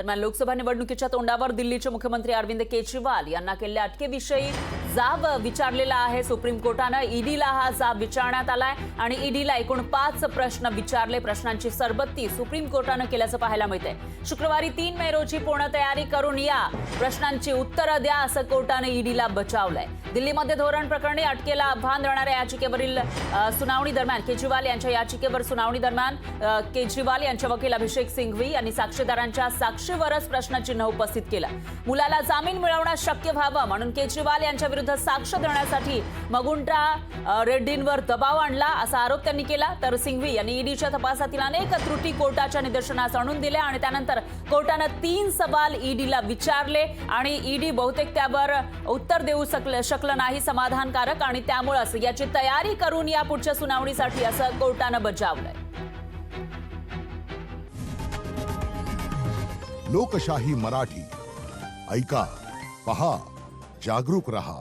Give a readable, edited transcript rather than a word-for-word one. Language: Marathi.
दरम्यान लोकसभा निवडणुकीच्या तोंडावर दिल्लीचे मुख्यमंत्री अरविंद केजरीवाल यांना केलेल्या अटकेविषयी जाब विचारलेला आहे सुप्रीम कोर्टानं। ईडीला हा जाब विचारण्यात आलाय आणि ईडीला एकूण 5 प्रश्न विचारले। प्रश्नांची सरबत्ती सुप्रीम कोर्टानं केल्याचं पाहायला मिळतंय। शुक्रवारी 3 मे रोजी पूर्ण तयारी करून या प्रश्नांची उत्तरं द्या असं कोर्टानं ईडीला बजावलंय। दिल्लीमध्ये धोरण प्रकरणी अटकेला आव्हान देणाऱ्या याचिकेवरील सुनावणी दरम्यान केजरीवाल यांच्या याचिकेवर सुनावणी दरम्यान केजरीवाल यांचे वकील अभिषेक सिंघवी यांनी साक्षीदारांच्या साक्षीवरच प्रश्नचिन्ह उपस्थित केलं। मुलाला जामीन मिळवणं शक्य व्हावं म्हणून केजरीवाल यांच्या विरुद्ध साक्ष देण्यासाठी मगुंटा रेड्डींवर दबाव आणला असा आरोप त्यांनी केला। तर सिंघवी यांनी ईडीच्या तपासातील अनेक त्रुटी कोर्टाच्या निदर्शनास आणून दिल्या आणि त्यानंतर कोर्टानं 3 सवाल ईडीला विचारले आणि ईडी बहुतेक त्यावर उत्तर देऊ शकलं नाही समाधानकारक आणि त्यामुळेच याची तयारी करून या पुढच्या सुनावणीसाठी असं कोर्टानं बजावलंय। लोकशाही मराठी ऐका, पहा, जागरूक रहा।